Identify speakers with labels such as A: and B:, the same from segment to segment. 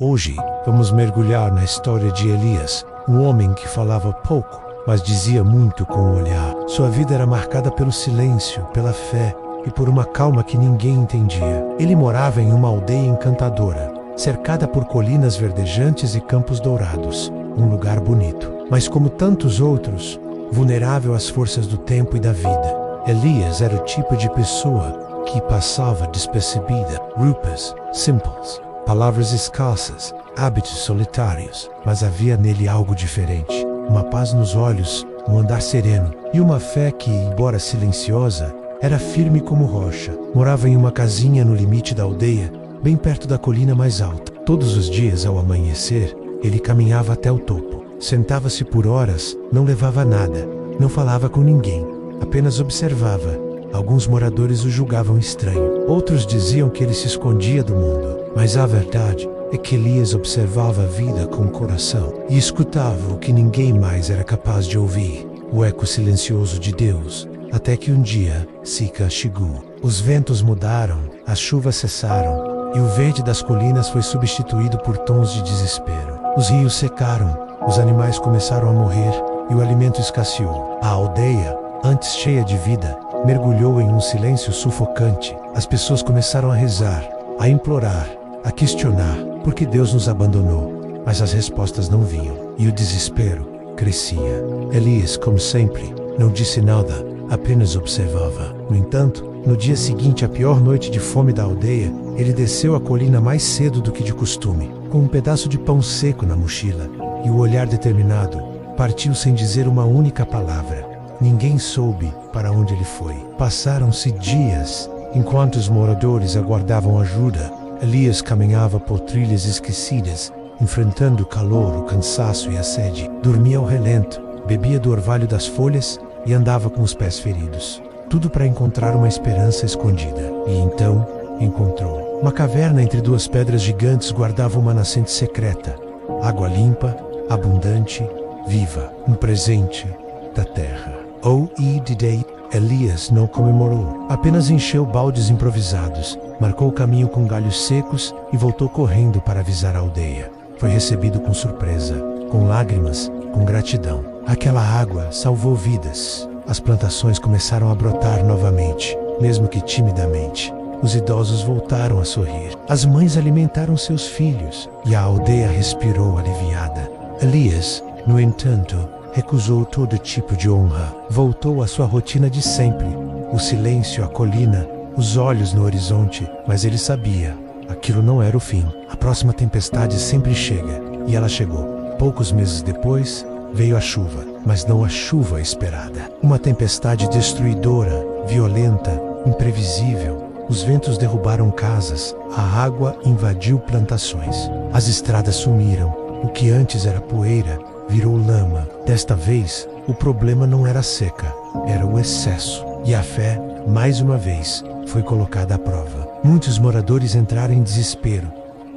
A: Hoje, vamos mergulhar na história de Elias, um homem que falava pouco, mas dizia muito com o olhar. Sua vida era marcada pelo silêncio, pela fé e por uma calma que ninguém entendia. Ele morava em uma aldeia encantadora, cercada por colinas verdejantes e campos dourados, um lugar bonito. Mas como tantos outros, vulnerável às forças do tempo e da vida. Elias era o tipo de pessoa que passava despercebida. Rupas, simples, palavras escassas, hábitos solitários, mas havia nele algo diferente. Uma paz nos olhos, um andar sereno e uma fé que, embora silenciosa, era firme como rocha. Morava em uma casinha no limite da aldeia, bem perto da colina mais alta. Todos os dias, ao amanhecer, ele caminhava até o topo. Sentava-se por horas, não levava nada, não falava com ninguém, apenas observava. Alguns moradores o julgavam estranho. Outros diziam que ele se escondia do mundo. Mas a verdade é que Elias observava a vida com o coração e escutava o que ninguém mais era capaz de ouvir, o eco silencioso de Deus. Até que um dia, Sica chegou. Os ventos mudaram, as chuvas cessaram e o verde das colinas foi substituído por tons de desespero. Os rios secaram, os animais começaram a morrer e o alimento escasseou. A aldeia, antes cheia de vida, mergulhou em um silêncio sufocante. As pessoas começaram a rezar, a implorar, a questionar por que Deus nos abandonou, mas as respostas não vinham e o desespero crescia. Elias, como sempre, não disse nada, apenas observava. No entanto, no dia seguinte, a pior noite de fome da aldeia, ele desceu a colina mais cedo do que de costume, com um pedaço de pão seco na mochila e o olhar determinado. Partiu sem dizer uma única palavra. Ninguém soube para onde ele foi. Passaram-se dias. Enquanto os moradores aguardavam ajuda, Elias caminhava por trilhas esquecidas, enfrentando o calor, o cansaço e a sede. Dormia ao relento, bebia do orvalho das folhas e andava com os pés feridos. Tudo para encontrar uma esperança escondida. E então, encontrou. Uma caverna entre duas pedras gigantes guardava uma nascente secreta. Água limpa, abundante, viva. Um presente da terra. O.E.D. Elias não comemorou, apenas encheu baldes improvisados, marcou o caminho com galhos secos e voltou correndo para avisar a aldeia. Foi recebido com surpresa, com lágrimas, com gratidão. Aquela água salvou vidas. As plantações começaram a brotar novamente, mesmo que timidamente. Os idosos voltaram a sorrir. As mães alimentaram seus filhos e a aldeia respirou aliviada. Elias, no entanto, recusou todo tipo de honra. Voltou à sua rotina de sempre. O silêncio, a colina, os olhos no horizonte. Mas ele sabia, aquilo não era o fim. A próxima tempestade sempre chega. E ela chegou. Poucos meses depois, veio a chuva. Mas não a chuva esperada. Uma tempestade destruidora, violenta, imprevisível. Os ventos derrubaram casas. A água invadiu plantações. As estradas sumiram. O que antes era poeira virou lama. Desta vez, o problema não era a seca, era o excesso. E a fé, mais uma vez, foi colocada à prova. Muitos moradores entraram em desespero.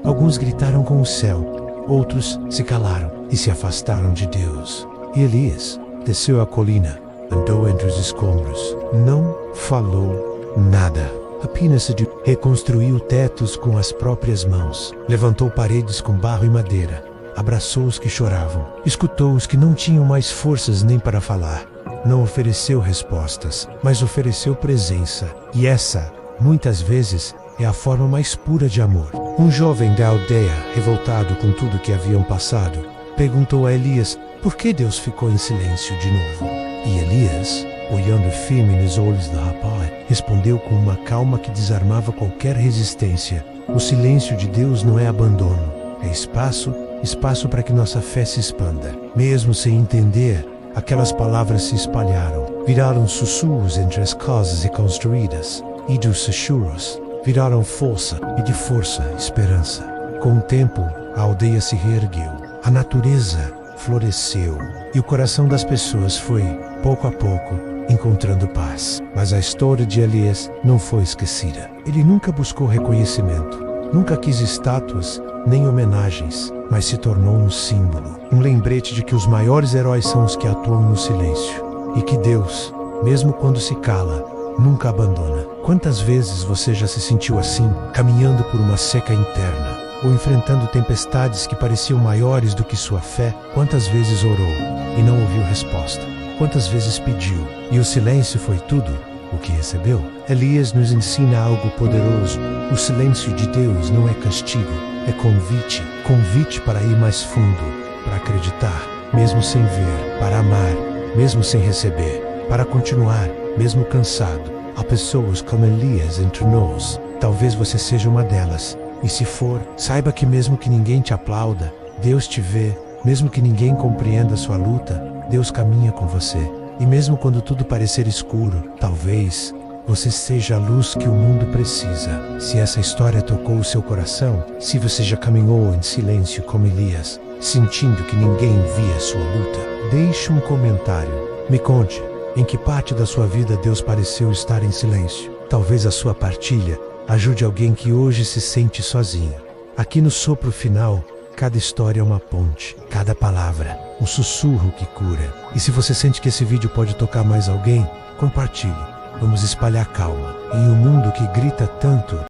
A: Alguns gritaram com o céu, outros se calaram e se afastaram de Deus. E Elias desceu a colina, andou entre os escombros, não falou nada. Apenas reconstruiu tetos com as próprias mãos, levantou paredes com barro e madeira. Abraçou os que choravam, escutou os que não tinham mais forças nem para falar. Não ofereceu respostas, mas ofereceu presença. E essa, muitas vezes, é a forma mais pura de amor. Um jovem da aldeia, revoltado com tudo que haviam passado, perguntou a Elias por que Deus ficou em silêncio de novo. E Elias, olhando firme nos olhos do rapaz, respondeu com uma calma que desarmava qualquer resistência. O silêncio de Deus não é abandono, é espaço para que nossa fé se expanda. Mesmo sem entender, aquelas palavras se espalharam, viraram sussurros entre as casas reconstruídas, e dos sussurros viraram força, e de força, esperança. Com o tempo, a aldeia se reergueu, a natureza floresceu, e o coração das pessoas foi, pouco a pouco, encontrando paz. Mas a história de Elias não foi esquecida. Ele nunca buscou reconhecimento, nunca quis estátuas, nem homenagens, mas se tornou um símbolo, um lembrete de que os maiores heróis são os que atuam no silêncio, e que Deus, mesmo quando se cala, nunca abandona. Quantas vezes você já se sentiu assim, caminhando por uma seca interna, ou enfrentando tempestades que pareciam maiores do que sua fé, quantas vezes orou e não ouviu resposta? Quantas vezes pediu e o silêncio foi tudo o que recebeu? Elias nos ensina algo poderoso. O silêncio de Deus não é castigo, é convite. Convite para ir mais fundo, para acreditar, mesmo sem ver, para amar, mesmo sem receber, para continuar, mesmo cansado. Há pessoas como Elias entre nós. Talvez você seja uma delas. E se for, saiba que mesmo que ninguém te aplauda, Deus te vê. Mesmo que ninguém compreenda a sua luta, Deus caminha com você. E mesmo quando tudo parecer escuro, talvez você seja a luz que o mundo precisa. Se essa história tocou o seu coração, se você já caminhou em silêncio como Elias, sentindo que ninguém via a sua luta, deixe um comentário. Me conte, em que parte da sua vida Deus pareceu estar em silêncio? Talvez a sua partilha ajude alguém que hoje se sente sozinho. Aqui no Sopro Final, cada história é uma ponte, cada palavra, um sussurro que cura. E se você sente que esse vídeo pode tocar mais alguém, compartilhe. Vamos espalhar calma em um mundo que grita tanto.